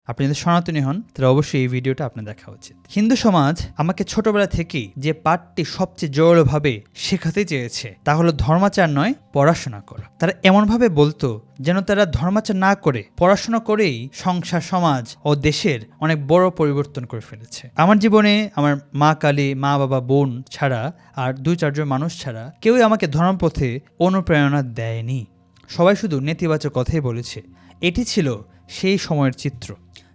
আপনি যদি সনাতনী হন তাহলে অবশ্যই এই ভিডিওটা আপনার দেখা উচিত। হিন্দু সমাজ আমাকে ছোটবেলা থেকেই যে পাঠটি সবচেয়ে জোরালোভাবে শেখাতে চেয়েছে তা হলো ধর্মাচার নয়, পড়াশোনা করা। তারা এমনভাবে বলতো যেন তারা ধর্মাচার না করে পড়াশোনা করেই সংসার, সমাজ ও দেশের অনেক বড় পরিবর্তন করে ফেলেছে। আমার জীবনে আমার মা কালী, মা বাবা, বোন ছাড়া আর 2-4 জন মানুষ ছাড়া কেউই আমাকে ধর্মপথে অনুপ্রেরণা দেয়নি। সবাই শুধু নেতিবাচক কথাই বলেছে। এটি ছিল সেই সময়ের চিত্র।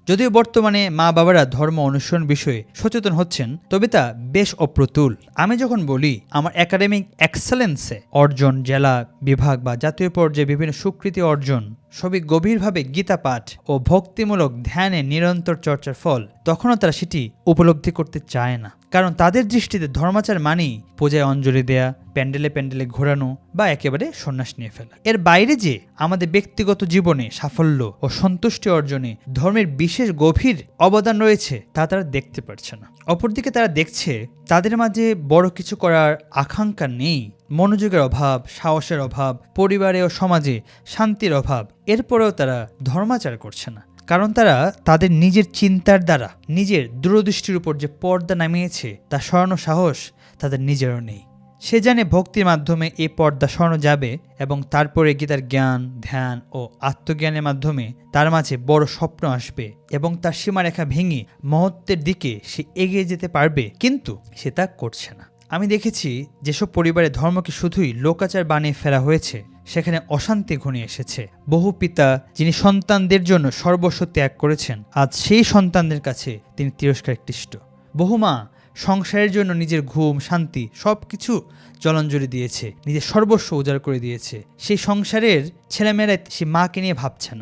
যদিও বর্তমানে মা বাবারা ধর্ম অনুসরণ বিষয়ে সচেতন হচ্ছেন, তবে তা বেশ অপ্রতুল। আমি যখন বলি আমার একাডেমিক এক্সেলেন্সে অর্জন, জেলা, বিভাগ বা জাতীয় পর্যায়ে বিভিন্ন স্বীকৃতি অর্জন সবই গভীরভাবে গীতা পাঠ ও ভক্তিমূলক ধ্যানে নিরন্তর চর্চার ফল, তখনও তারা সেটি উপলব্ধি করতে চায় না। কারণ তাদের দৃষ্টিতে ধর্মাচার মানেই পূজায় অঞ্জলি দেয়া, প্যান্ডেলে প্যান্ডেলে ঘোরানো বা একেবারে সন্ন্যাস নিয়ে ফেলা। এর বাইরে যে আমাদের ব্যক্তিগত জীবনে সাফল্য ও সন্তুষ্টি অর্জনে ধর্মের বিশেষ গভীর অবদান রয়েছে তা তারা দেখতে পারছে না। অপরদিকে তারা দেখছে তাদের মাঝে বড় কিছু করার আকাঙ্ক্ষা নেই, মনোযোগের অভাব, সাহসের অভাব, পরিবারে ও সমাজে শান্তির অভাব। এরপরেও তারা ধর্মাচার করছে না, কারণ তারা তাদের নিজের চিন্তার দ্বারা নিজের দূরদৃষ্টির উপর যে পর্দা নামিয়েছে তা সরানো সাহস তাদের নিজেরও নেই। সে জানে ভক্তির মাধ্যমে এই পর্দা সরানো যাবে এবং তারপরে গীতার জ্ঞান, ধ্যান ও আত্মজ্ঞানের মাধ্যমে তার মাঝে বড় স্বপ্ন আসবে এবং তার সীমারেখা ভেঙে মহত্বের দিকে সে এগিয়ে যেতে পারবে, কিন্তু সে তা করছে না। আমি দেখেছি যেসব পরিবারে ধর্মকে শুধুই লোকাচার বানিয়ে ফেলা হয়েছে সেখানে অশান্তি ঘনিয়ে এসেছে। বহু পিতা যিনি সন্তানদের জন্য সর্বস্ব ত্যাগ করেছেন, আজ সেই সন্তানদের কাছে তিনি তিরস্কার ক্লিষ্ট। বহু মা সংসারের জন্য নিজের ঘুম, শান্তি সবকিছু জলাঞ্জলি দিয়েছে, নিজের সর্বস্ব উজাড় করে দিয়েছে। সেই সংসারের ছেলেমেয়েরা সে মাকে নিয়ে ভাবছে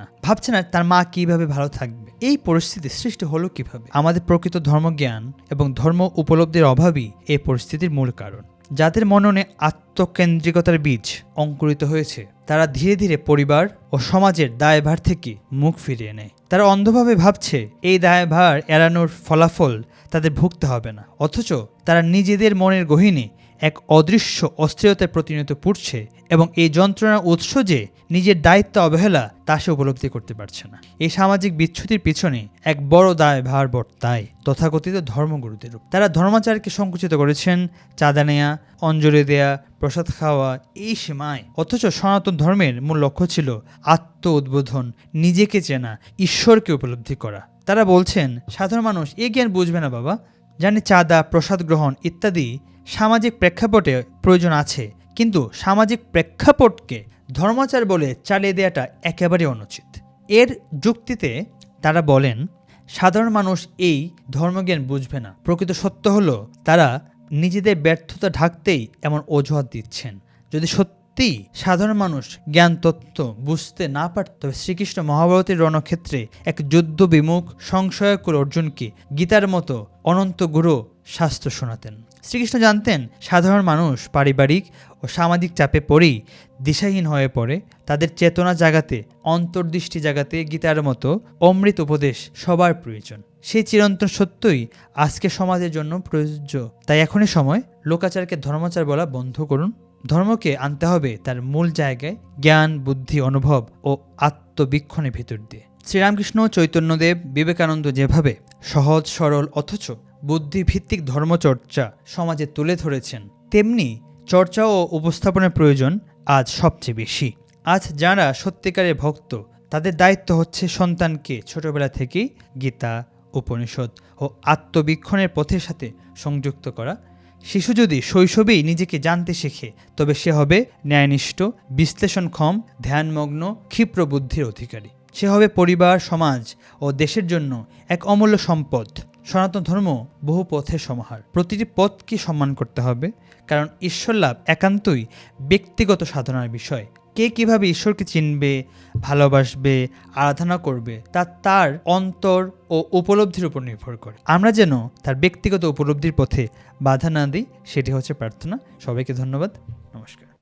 না তার মা কিভাবে ভালো থাকবে। এই পরিস্থিতি সৃষ্টি হলো কিভাবে? আমাদের প্রকৃত ধর্মজ্ঞান এবং ধর্ম উপলব্ধির অভাবই এই পরিস্থিতির মূল কারণ। যাদের মননে আত্মকেন্দ্রিকতার বীজ অঙ্কুরিত হয়েছে তারা ধীরে ধীরে পরিবার ও সমাজের দায়ভার থেকে মুখ ফিরিয়ে নেয়। তারা অন্ধভাবে ভাবছে এই দায়ভার এড়ানোর ফলাফল তাদের ভুগতে হবে না, অথচ তারা নিজেদের মনের গহীনে এক অদৃশ্য অস্থিরতায় প্রতিনিয়ত পুড়ছে এবং এই যন্ত্রণার উৎস যে নিজের দায়িত্ব অবহেলা তা সে উপলব্ধি করতে পারছে না। এই সামাজিক বিচ্যুতির পিছনে এক বড় দায়ভার বর্তায় তথাকথিত ধর্মগুরুদের। তারা ধর্মাচারকে সংকুচিত করেছেন চাঁদা নেয়া, অঞ্জলি দেয়া, প্রসাদ খাওয়া এই সীমায়। অথচ সনাতন ধর্মের মূল লক্ষ্য ছিল আত্ম উদ্বোধন, নিজেকে চেনা, ঈশ্বরকে উপলব্ধি করা। তারা বলছেন সাধারণ মানুষ এই জ্ঞান বুঝবে না বাবা, জানি চাঁদা, প্রসাদ গ্রহণ ইত্যাদি সামাজিক প্রেক্ষাপটে প্রয়োজন আছে, কিন্তু সামাজিক প্রেক্ষাপটকে ধর্মাচার বলে চালিয়ে দেওয়াটা একেবারে অনুচিত। এর যুক্তিতে তারা বলেন সাধারণ মানুষ এই ধর্মজ্ঞান বুঝবে না। প্রকৃত সত্য হলো তারা নিজেদের ব্যর্থতা ঢাকতেই এমন অজুহাত দিচ্ছেন। যদি সত্যি সাধারণ মানুষ জ্ঞান তত্ত্ব বুঝতে না পারত, তবে শ্রীকৃষ্ণ মহাভারতের রণক্ষেত্রে এক যুদ্ধ বিমুখ সংশয়কুল অর্জুনকে গীতার মতো অনন্ত গুরু শাস্ত্র শোনাতেন। শ্রীকৃষ্ণ জানতেন সাধারণ মানুষ পারিবারিক ও সামাজিক চাপে পড়েই দিশাহীন হয়ে পড়ে। তাদের চেতনা জাগাতে, অন্তর্দৃষ্টি জাগাতে গীতার মতো অমৃত উপদেশ সবার প্রয়োজন। সেই চিরন্তন সত্যই আজকে সমাজের জন্য প্রযোজ্য। তাই এখনই সময় লোকাচারকে ধর্মাচার বলা বন্ধ করুন। ধর্মকে আনতে হবে তার মূল জায়গায়, জ্ঞান, বুদ্ধি, অনুভব ও আত্মবীক্ষণের ভিতর দিয়ে। শ্রীরামকৃষ্ণ, চৈতন্যদেব, বিবেকানন্দ যেভাবে সহজ সরল অথচ বুদ্ধিভিত্তিক ধর্মচর্চা সমাজে তুলে ধরেছেন, তেমনি চর্চা ও উপস্থাপনের প্রয়োজন আজ সবচেয়ে বেশি। আজ যারা সত্যিকারের ভক্ত তাদের দায়িত্ব হচ্ছে সন্তানকে ছোটবেলা থেকেই গীতা, উপনিষদ ও আত্মবীক্ষণের পথের সাথে সংযুক্ত করা। শিশু যদি শৈশবেই নিজেকে জানতে শেখে তবে সে হবে ন্যায়নিষ্ঠ, বিশ্লেষণক্ষম, ধ্যানমগ্ন, ক্ষিপ্র বুদ্ধির অধিকারী। সে হবে পরিবার, সমাজ ও দেশের জন্য এক অমূল্য সম্পদ। সনাতন ধর্ম বহু পথের সমাহার। প্রতিটি পথকে সম্মান করতে হবে, কারণ ঈশ্বর লাভ একান্তই ব্যক্তিগত সাধনার বিষয়। কে কিভাবে ঈশ্বরকে চিনবে, ভালোবাসবে, আরাধনা করবে তা তার অন্তর ও উপলব্ধির উপর নির্ভর করে। আমরা যেন তার ব্যক্তিগত উপলব্ধির পথে বাধা না দিই, সেটি হচ্ছে প্রার্থনা। সবাইকে ধন্যবাদ। নমস্কার।